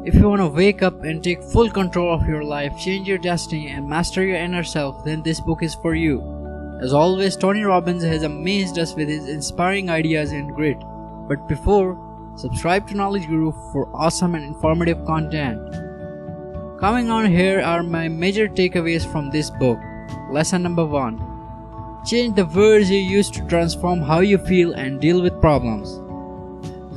If you want to wake up and take full control of your life, change your destiny and master your inner self, then this book is for you. As always, Tony Robbins has amazed us with his inspiring ideas and grit. But before, subscribe to Knowledge Guru for awesome and informative content. Coming on here are my major takeaways from this book. Lesson number 1. Change the words you use to transform how you feel and deal with problems.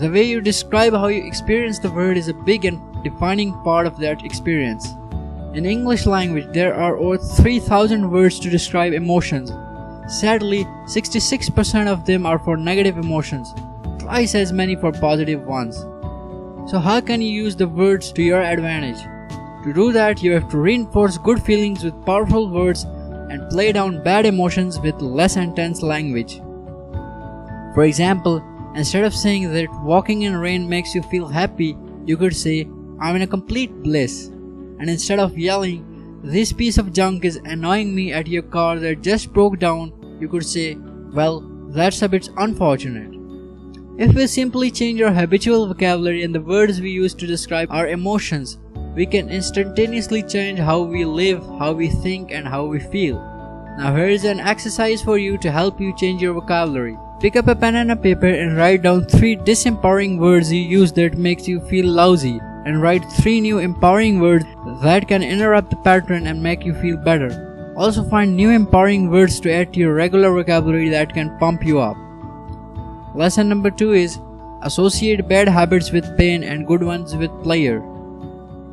The way you describe how you experience the world is a big and defining part of that experience. In English language, there are over 3,000 words to describe emotions. Sadly, 66% of them are for negative emotions, twice as many for positive ones. So how can you use the words to your advantage? To do that, you have to reinforce good feelings with powerful words and play down bad emotions with less intense language. For example, instead of saying that walking in rain makes you feel happy, you could say, I'm in a complete bliss. And instead of yelling, this piece of junk is annoying me at your car that just broke down, you could say, well, that's a bit unfortunate. If we simply change our habitual vocabulary and the words we use to describe our emotions, we can instantaneously change how we live, how we think, and how we feel. Now here is an exercise for you to help you change your vocabulary. Pick up a pen and a paper and write down 3 disempowering words you use that makes you feel lousy, and write 3 new empowering words that can interrupt the pattern and make you feel better. Also find new empowering words to add to your regular vocabulary that can pump you up. Lesson number 2 is associate bad habits with pain and good ones with pleasure.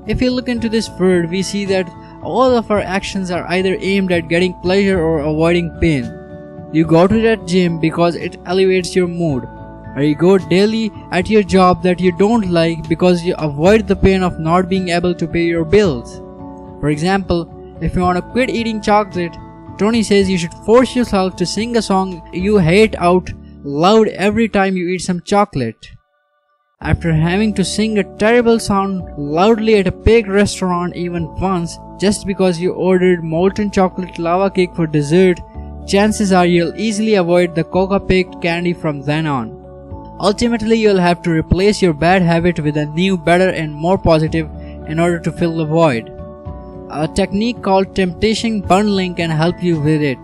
If you look into this word, we see that all of our actions are either aimed at getting pleasure or avoiding pain. You go to that gym because it elevates your mood, or you go daily at your job that you don't like because you avoid the pain of not being able to pay your bills. For example, if you want to quit eating chocolate, Tony says you should force yourself to sing a song you hate out loud every time you eat some chocolate. After having to sing a terrible song loudly at a baked restaurant even once just because you ordered molten chocolate lava cake for dessert, chances are you'll easily avoid the coca-baked candy from then on. Ultimately, you'll have to replace your bad habit with a new, better, and more positive in order to fill the void. A technique called temptation bundling can help you with it.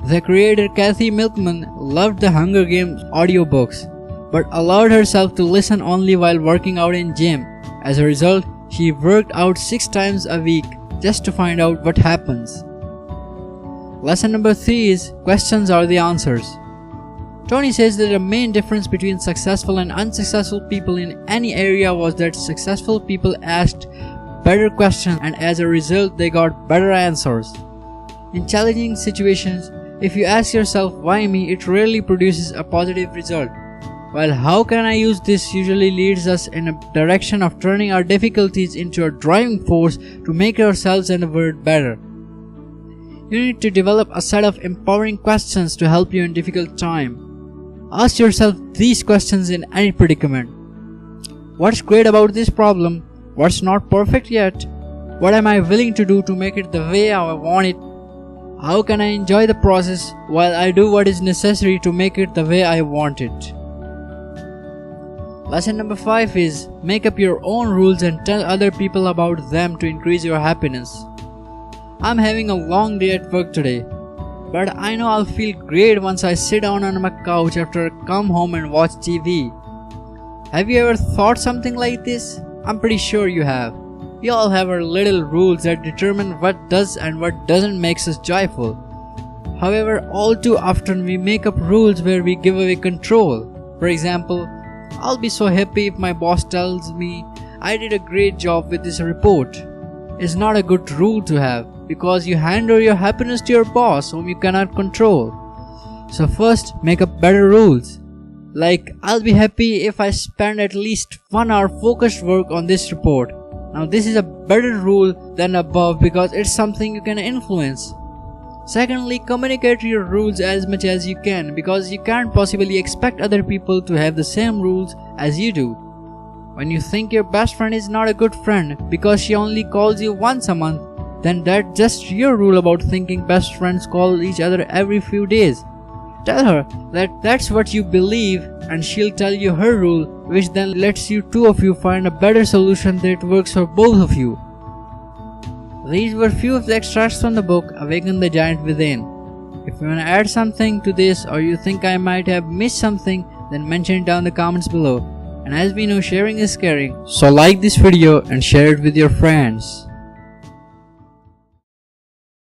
The creator Kathy Milkman loved the Hunger Games audiobooks, but allowed herself to listen only while working out in gym. As a result, she worked out 6 times a week just to find out what happens. Lesson number 3 is questions are the answers. Tony says that the main difference between successful and unsuccessful people in any area was that successful people asked better questions and as a result they got better answers. In challenging situations, if you ask yourself why me, it rarely produces a positive result. While how can I use this usually leads us in a direction of turning our difficulties into a driving force to make ourselves and the world better. You need to develop a set of empowering questions to help you in difficult time. Ask yourself these questions in any predicament. What's great about this problem? What's not perfect yet? What am I willing to do to make it the way I want it? How can I enjoy the process while I do what is necessary to make it the way I want it? Lesson number 5 is make up your own rules and tell other people about them to increase your happiness. I'm having a long day at work today, but I know I'll feel great once I sit down on my couch after I come home and watch TV. Have you ever thought something like this? I'm pretty sure you have. We all have our little rules that determine what does and what doesn't make us joyful. However, all too often we make up rules where we give away control. For example, I'll be so happy if my boss tells me I did a great job with this report. It's not a good rule to have because you hand over your happiness to your boss whom you cannot control. So first, make up better rules. Like, I'll be happy if I spend at least 1 hour focused work on this report. Now this is a better rule than above because it's something you can influence. Secondly, communicate your rules as much as you can because you can't possibly expect other people to have the same rules as you do. When you think your best friend is not a good friend because she only calls you once a month, then that's just your rule about thinking best friends call each other every few days. Tell her that that's what you believe, and she'll tell you her rule, which then lets you two of you find a better solution that works for both of you. These were few of the extracts from the book Awaken the Giant Within. If you want to add something to this, or you think I might have missed something, then mention it down in the comments below. And as we know, sharing is caring, so like this video and share it with your friends.